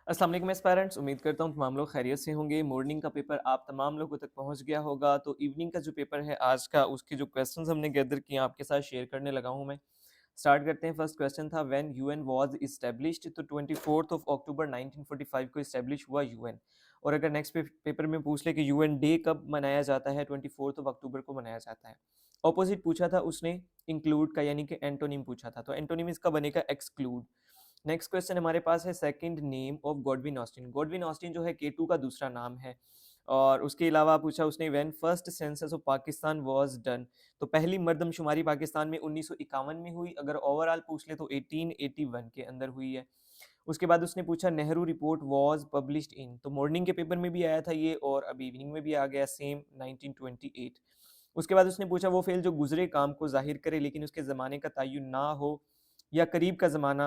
अस्सलाम वालेकुम एस्पायरेंट्स, उम्मीद करता हूँ तमाम लोग खैरियत से होंगे। मॉर्निंग का पेपर आप तमाम लोगों तक पहुँच गया होगा, तो इवनिंग का जो पेपर है आज का, उसके जो क्वेश्चंस हमने गैदर किए हैं आपके साथ शेयर करने लगा हूँ मैं। स्टार्ट करते हैं। फर्स्ट क्वेश्चन था व्हेन यूएन वाज इस्टेब्लिश्ड, तो 24 ऑफ अक्टूबर 1945 को इस्टेब्लिश हुआ यूएन। और अगर नेक्स्ट पेपर में पूछ ले कि यूएन डे कब मनाया जाता है, 24 ऑफ अक्टूबर को मनाया जाता है। ऑपोजिट पूछा था उसने इंक्लूड का, यानी कि एंटोनिम पूछा था, तो एंटोनिम इसका बनेगा एक्सक्लूड। नेक्स्ट क्वेश्चन हमारे पास है second name of Godwin Austen. Godwin Austen जो है केटू का दूसरा नाम है। और उसके अलावा पूछा उसने when first census of Pakistan was done, तो पहली मर्दमशुमारी पाकिस्तान में 1951 में हुई। अगर ओवरऑल पूछ ले तो 1881 के अंदर हुई है। उसके बाद उसने पूछा Nehru report was published in, तो मॉर्निंग के पेपर में भी आया था ये और अभी इवनिंग में भी आ गया सेम 1928। उसके बाद उसने पूछा वो फेल जो गुजरे काम को जाहिर करे लेकिन उसके ज़माने का तयन ना हो या करीब का ज़माना,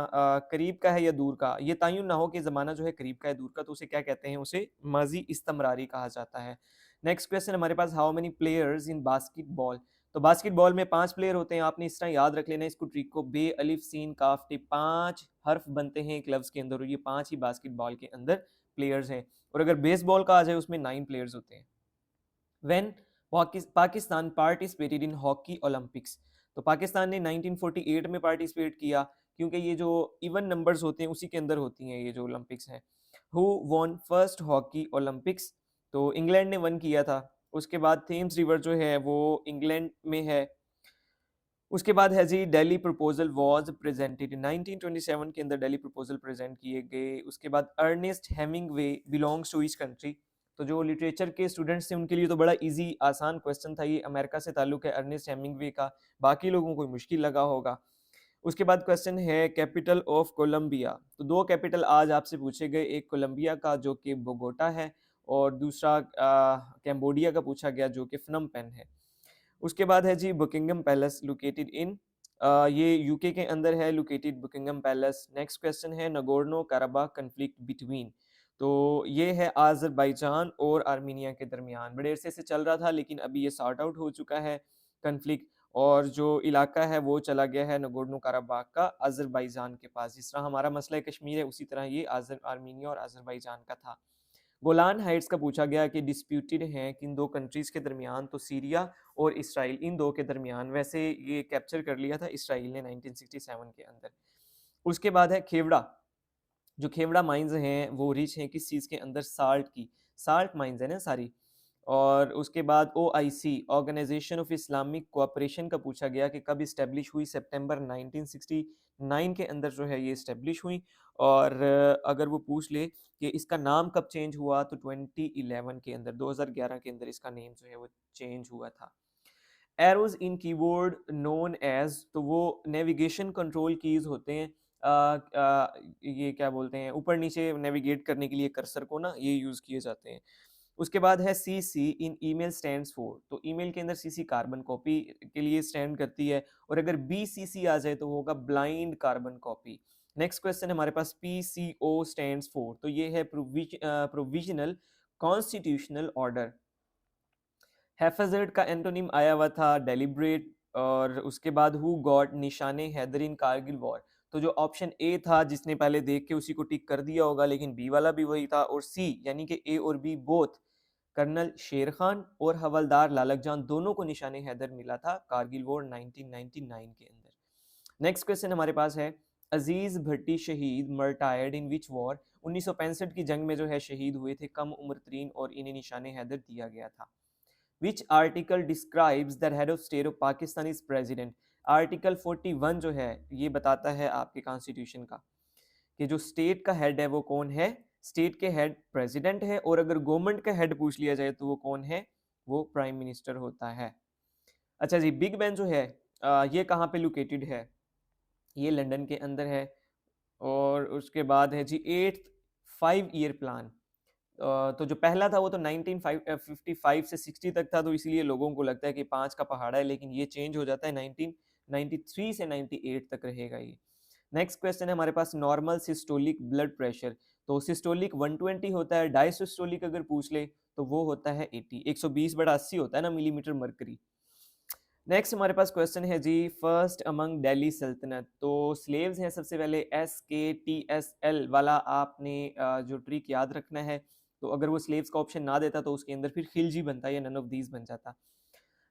करीब का है या दूर का, ये तयन ना हो कि ज़माना जो है करीब का है दूर का, तो उसे क्या कहते हैं, उसे माजी इस्तमरारी कहा जाता है। नेक्स्ट क्वेश्चन हमारे पास how many players in basketball, तो बास्केटबॉल में 5 प्लेयर होते हैं। आपने इस तरह याद रख लेना इसको, ट्रिक को, बे अलिफ सीन काफ टे, 5 हर्फ बनते हैं एक लफ्ज़ के अंदर और ये 5 ही बास्केटबॉल के अंदर प्लेयर्स हैं। और अगर बेसबॉल का आ जाए उसमें 9 प्लेयर्स होते हैं। When Pakistan participated in hockey Olympics, तो पाकिस्तान ने 1948 में पार्टिसिपेट किया, क्योंकि ये जो इवन नंबर्स होते हैं उसी के अंदर होती हैं ये जो ओलंपिक्स हैं। Who won first hockey Olympics, तो इंग्लैंड ने वन किया था। उसके बाद थेम्स रिवर जो है वो इंग्लैंड में है। उसके बाद है जी दिल्ली प्रपोजल वाज प्रेजेंटेड 1927 के अंदर दिल्ली प्रपोजल प्रेजेंट किए गए। उसके बाद Ernest Hemingway belongs to each country, तो जो लिटरेचर के स्टूडेंट्स थे उनके लिए तो बड़ा इजी आसान क्वेश्चन था ये, अमेरिका से ताल्लुक है अर्नेस्ट हेमिंगवे का, बाकी लोगों को मुश्किल लगा होगा। उसके बाद क्वेश्चन है कैपिटल ऑफ कोलंबिया, तो दो कैपिटल आज आपसे पूछे गए, एक कोलंबिया का जो कि बोगोटा है और दूसरा कैम्बोडिया का पूछा गया जो कि फनम पेन है। उसके बाद है जी बुकिंगम पैलेस लोकेटेड इन, ये यूके के अंदर है लोकेटेड बुकिंगम पैलेस। नेक्स्ट क्वेश्चन है नगोर्नो कराबाख कन्फ्लिक्ट बिटवीन, तो ये है आज़रबाईजान और आर्मीनिया के दरमियान, बड़े अरसे से चल रहा था लेकिन अभी ये सॉर्ट आउट हो चुका है कन्फ्लिक्ट, और जो इलाका है वो चला गया है नगोर्नो कराबाख का आज़रबाईजान के पास। जिस तरह हमारा मसला कश्मीर है उसी तरह ये आर्मीनिया और आज़रबाईजान का था। गोलान हाइट्स का पूछा गया कि डिस्प्यूटेड हैं किन दो कंट्रीज़ के दरमियान, तो सीरिया और इसराइल, इन दो के दरमियान। वैसे ये कैप्चर कर लिया था इसराइल ने 1967 के अंदर। उसके बाद है खेवड़ा, जो खेवड़ा माइंस हैं वो रिच हैं किस चीज़ के अंदर, साल्ट की, साल्ट माइंस है ना सारी। और उसके बाद OIC organization of Islamic cooperation का पूछा गया कि कब इस्टेब्लिश हुई, सितंबर 1969 के अंदर जो है ये इस्टेब्लिश हुई। और अगर वो पूछ ले कि इसका नाम कब चेंज हुआ, तो 2011 के अंदर, 2011 के अंदर इसका नेम जो है वो चेंज हुआ था। एरोज इन कीबोर्ड नोन एज, तो वो नेविगेशन कंट्रोल कीज होते हैं, ये क्या बोलते हैं, ऊपर नीचे नेविगेट करने के लिए कर्सर को ना, ये यूज़ किए जाते हैं। उसके बाद है CC in email stands for, तो ईमेल के अंदर CC कार्बन कॉपी के लिए स्टैंड करती है, और अगर BCC आ जाए तो होगा blind carbon copy. Next question हमारे पास PCO स्टैंड्स फॉर, तो ये है प्रोविजनल कॉन्स्टिट्यूशनल ऑर्डर। हैफेजर्ड का एंटोनिम आया हुआ था डेलिब्रेट। और उसके बाद हु गॉट निशाने हैदर इन कारगिल वॉर, तो जो ऑप्शन ए था जिसने पहले देख के उसी को टिक कर दिया होगा, लेकिन बी वाला भी वही था, और सी यानी कि ए और बी बोथ, कर्नल शेर खान और हवलदार लालक जान दोनों को निशाने हैदर मिला था कारगिल वॉर 1999 के अंदर। नेक्स्ट क्वेश्चन हमारे पास है अजीज भट्टी शहीद मर्टायर्ड इन विच वॉर, 1965 की जंग में जो है शहीद हुए थे, कम उम्र तरीन, और इन्हें निशाने हैदर दिया गया था। Which article describes the head of state of Pakistan is president, article 41 जो है ये बताता है आपके कॉन्स्टिट्यूशन का कि जो स्टेट का हेड है वो कौन है, स्टेट के हेड प्रेसिडेंट है, और अगर गवर्नमेंट का हेड पूछ लिया जाए तो वो कौन है, वो प्राइम मिनिस्टर होता है। अच्छा जी, बिग बैन जो है ये कहाँ पे लोकेटेड है, ये लंदन के अंदर है। और उसके बाद है जी एट्थ 5 ईयर प्लान, तो जो पहला था वो तो 1955 से 60 तक था, तो इसीलिए लोगों को लगता है कि 5 का पहाड़ा है, लेकिन ये चेंज हो जाता है 1993 से 98 तक रहेगा ये। नेक्स्ट क्वेश्चन है हमारे पास नॉर्मल सिस्टोलिक ब्लड प्रेशर, तो सिस्टोलिक 120 होता है, डायसिस्टोलिक अगर पूछ ले तो वो होता है 80, 120/80 होता है ना मिलीमीटर मरकरी। नेक्स्ट हमारे पास क्वेश्चन है जी, फर्स्ट अमंग दिल्ली सल्तनत। तो स्लेव्स हैं सबसे पहले, SKTSL वाला आपने जो ट्रिक याद रखना है। तो अगर वो स्लेव्स का ऑप्शन ना देता तो उसके अंदर फिर खिलजी बनता या नन ऑफ दीज बन जाता।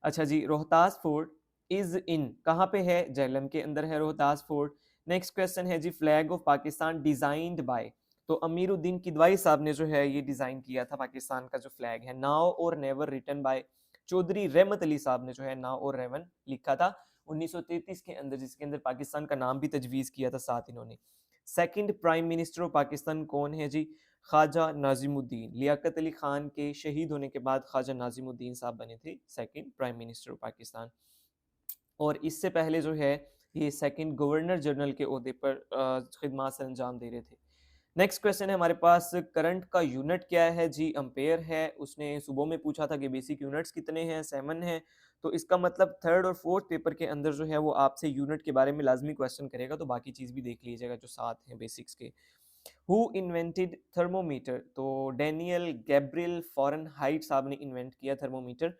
अच्छा जी, रोहतास फोर्ट इज इन कहाँ पे है? झेलम के अंदर है रोहतास फोर्ट। नेक्स्ट क्वेश्चन है जी, flag of Pakistan designed by. तो अमीरुद्दीन किदवाई साहब ने जो है ये डिजाइन किया था पाकिस्तान का जो फ्लैग है। नाउ और नेवर रिटन बाय चौधरी रहमत अली साहब ने जो है नाउ और रेवन लिखा था 1933 के अंदर, जिसके अंदर पाकिस्तान का नाम भी तजवीज़ किया था साथ इन्होंने। Second prime minister of Pakistan कौन है जी? ख्वाजा नाजिमुद्दीन। लियाकत अली खान के शहीद होने के बाद ख्वाजा नाजिमुद्दीन साहब बने थे second prime minister of Pakistan. और इससे पहले जो है ये सेकंड गवर्नर जनरल के ओहदे पर खिदमत सर अंजाम दे रहे थे। नेक्स्ट क्वेश्चन है हमारे पास, करंट का यूनिट क्या है जी? एम्पेयर है। उसने सुबह में पूछा था कि बेसिक यूनिट्स कितने हैं, 7 हैं। तो इसका मतलब थर्ड और फोर्थ पेपर के अंदर जो है वो आपसे यूनिट के बारे में लाजमी क्वेश्चन करेगा, तो बाकी चीज़ भी देख लीजिएगा जो साथ हैं बेसिक्स के। Who invented thermometer? तो डैनियल गैब्रियल फॉरेनहाइट साहब ने इन्वेंट किया थर्मोमीटर।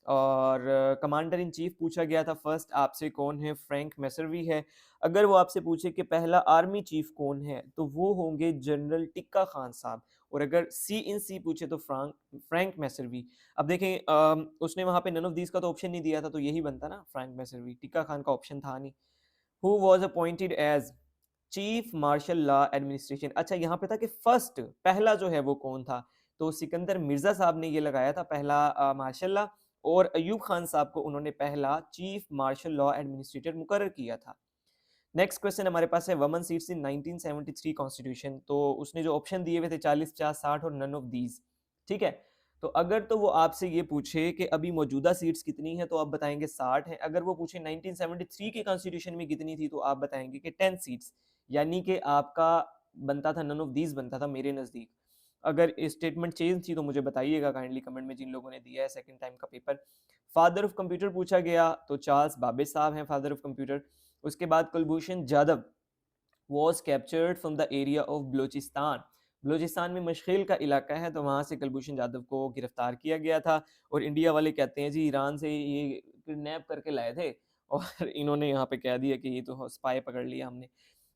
और कमांडर इन चीफ पूछा गया था फर्स्ट आपसे कौन है? फ्रैंक मैसरवी है। अगर वो आपसे पूछे कि पहला आर्मी चीफ कौन है तो वो होंगे जनरल टिक्का खान साहब। और अगर सी इन सी पूछे तो फ्रैंक मैसरवी। अब देखें उसने वहां पे नन ऑफ दीज का तो ऑप्शन नहीं दिया था, तो यही बनता ना फ्रैंक मैसरवी, टिक्का खान का ऑप्शन था नहीं। Who was appointed as chief martial law administration? अच्छा यहाँ पे था कि फर्स्ट पहला जो है वो कौन था? तो सिकंदर मिर्जा साहब ने ये लगाया था पहला मार्शल लॉ, और अयूब खान साहब को उन्होंने पहला चीफ मार्शल लॉ एडमिनिस्ट्रेटर मुकर्रर किया था। नेक्स्ट क्वेश्चन हमारे पास है, वुमेन सीट्स इन 1973 कॉन्स्टिट्यूशन। तो उसने जो ऑप्शन दिए हुए थे 40, 50, 60 और नन ऑफ दीज। ठीक है, तो अगर तो वो आपसे ये पूछे कि अभी मौजूदा सीट्स कितनी है तो आप बताएंगे 60 है। अगर वो पूछे 1973 के कॉन्स्टिट्यूशन में कितनी थी तो आप बताएंगे कि 10 सीट्स। यानी कि आपका बनता था नन ऑफ दीज बनता था मेरे नज़दीक। अगर स्टेटमेंट चेंज थी तो मुझे बताइएगा काइंडली कमेंट में, जिन लोगों ने दिया है सेकंड टाइम का पेपर। फादर ऑफ कंप्यूटर पूछा गया तो चार्ल्स बाबेज साहब हैं फादर ऑफ कंप्यूटर। उसके बाद Kulbhushan Jadhav was captured from the area of Balochistan. Balochistan में मशखिल का इलाका है, तो वहाँ से कुलभूषण जाधव को गिरफ्तार किया गया था। और इंडिया वाले कहते हैं जी ईरान से ये किडनैप करके लाए थे और इन्होंने यहाँ पे कह दिया कि ये तो स्पाई पकड़ लिया हमने।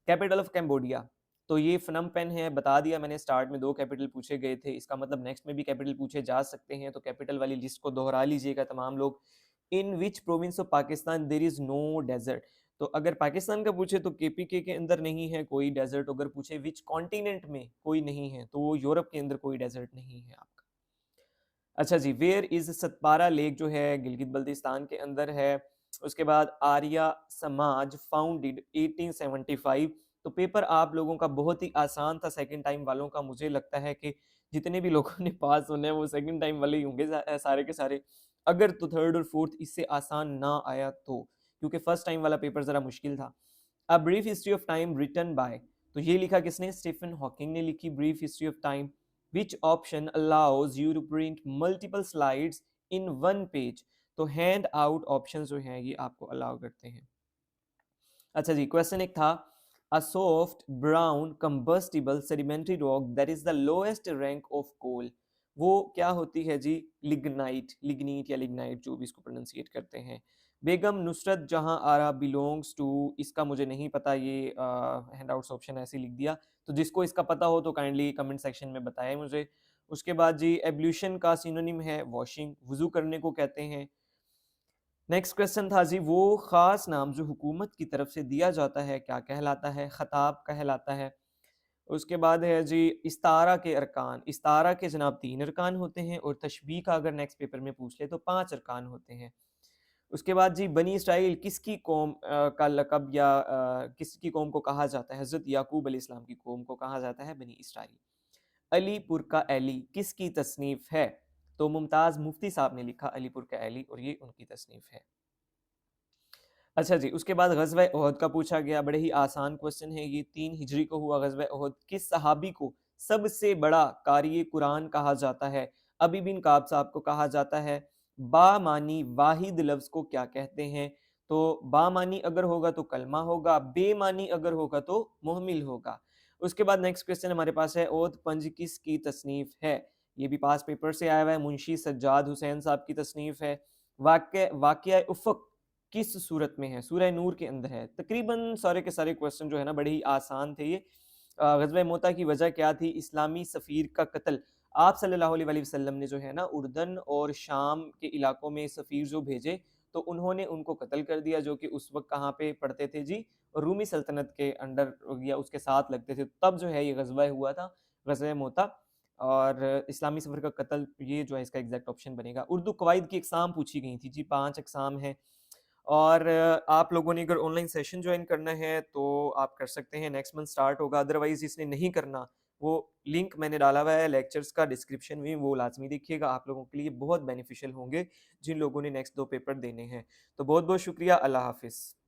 कैपिटल ऑफ कैम्बोडिया, तो ये फनम पेन है, बता दिया मैंने स्टार्ट में, 2 कैपिटल पूछे गए थे, इसका मतलब नेक्स्ट में भी कैपिटल पूछे जा सकते हैं, तो कैपिटल वाली लिस्ट को दोहरा लीजिएगा तमाम लोग। In which province of Pakistan there is no desert? तो अगर पाकिस्तान का पूछे तो केपीके के अंदर नहीं है कोई डेजर्ट। अगर पूछे विच कॉन्टिनेंट में कोई नहीं है तो वो यूरोप के अंदर कोई डेजर्ट नहीं है आपका। अच्छा जी, वेयर इज सतपारा लेक? जो है गिलगित बल्तिस्तान के अंदर है। उसके बाद आर्या समाज फाउंडेड 1875। तो पेपर आप लोगों का बहुत ही आसान था सेकंड टाइम वालों का। मुझे लगता है कि जितने भी लोगों ने पास होने हैं वो सेकंड टाइम वाले ही होंगे सारे के सारे। अगर तो थर्ड और फोर्थ इससे आसान ना आया तो, क्योंकि फर्स्ट टाइम वाला पेपर जरा मुश्किल था। A brief history of time written by, तो ये लिखा किसने? स्टीफन हॉकिंग ने लिखी brief history of time. which option allows you to print multiple slides in one page? तो हैंड आउट ऑप्शन जो हैं ये आपको अलाउ करते हैं। अच्छा जी, क्वेश्चन एक था, a soft brown combustible sedimentary rock that is the lowest rank of coal, वो क्या होती है जी? लिग्नाइट, लिग्नीट या लिग्नाइट जो भी इसको प्रोनाउंसिएट करते हैं। बेगम नुसरत जहां आरा बिलोंग्स टू, इसका मुझे नहीं पता, ये हैंड आउट्स ऑप्शन ऐसे लिख दिया। तो जिसको इसका पता हो तो काइंडली कमेंट सेक्शन में बताएं मुझे। उसके बाद जी, एब्ल्यूशन का सिनोनिम है वॉशिंग, वुजू करने को कहते हैं। नेक्स्ट क्वेश्चन था जी, वो खास नाम जो हुकूमत की तरफ से दिया जाता है क्या कहलाता है? खताब कहलाता है। उसके बाद है जी, इस्तारा के अरकान। इस्तारा के जनाब 3 अरकान होते हैं और तशबीह का अगर नेक्स्ट पेपर में पूछ ले तो 5 अरकान होते हैं। उसके बाद जी, बनी इसराइल किसकी कौम का लक़ब या किसकी कौम को कहा जाता है? हज़रत याकूब अलैहिस्सलाम की कौम को कहा जाता है बनी इसराइल। अलीपुर का एली किसकी तसनीफ़ है? तो मुमताज़ मुफ्ती साहब ने लिखा अलीपुर का एली, और ये उनकी तसनीफ़ है। अच्छा जी, उसके बाद ग़ज़वा उहद का पूछा गया, बड़े ही आसान क्वेश्चन है ये। 3 हिजरी को हुआ ग़ज़वा उहद। किस सहाबी को सबसे बड़ा कारी कुरान कहा जाता है? अबी बिन काब साहब को कहा जाता है। बामानी वाहिद लफ्ज़ को क्या कहते हैं? तो बामानी अगर होगा तो कलमा होगा, बेमानी अगर होगा तो मुहमिल होगा। उसके बाद नेक्स्ट क्वेश्चन हमारे पास है, ओद पंज किसकी तसनीफ़ है? ये भी पास पेपर से आया हुआ है, मुंशी सज्जाद हुसैन साहब की तसनीफ़ है। वाक़या उफ़क़ किस सूरत में है? सूरह नूर के अंदर है। तकरीबन सारे के सारे क्वेश्चन जो है ना बड़े ही आसान थे ये। ग़ज़वा मोता की वजह क्या थी? इस्लामी सफ़ीर का कत्ल। आप सल्लल्लाहु अलैहि वसल्लम ने जो है ना उर्दन और शाम के इलाकों में सफ़ीर जो भेजे, तो उन्होंने उनको कत्ल कर दिया, जो कि उस वक़्त कहाँ पे पड़ते थे जी? रूमी सल्तनत के अंडर या उसके साथ लगते थे। तब जो है ये ग़ज़वा हुआ था, ग़ज़वा मोता। और इस्लामी सफ़ीर का कत्ल, ये जो है इसका एग्ज़ैक्ट ऑप्शन बनेगा। उर्दू कवाइद की अक़साम पूछी गई थी जी, 5 अक़साम हैं। और आप लोगों ने अगर ऑनलाइन सेशन जॉइन करना है तो आप कर सकते हैं, नेक्स्ट मंथ स्टार्ट होगा। अदरवाइज़ जिसने नहीं करना, वो लिंक मैंने डाला हुआ है लेक्चर्स का डिस्क्रिप्शन में, वो लाज़मी देखिएगा, आप लोगों के लिए बहुत बेनिफिशियल होंगे, जिन लोगों ने नेक्स्ट 2 पेपर देने हैं। तो बहुत-बहुत शुक्रिया, अल्लाह हाफ़िज़।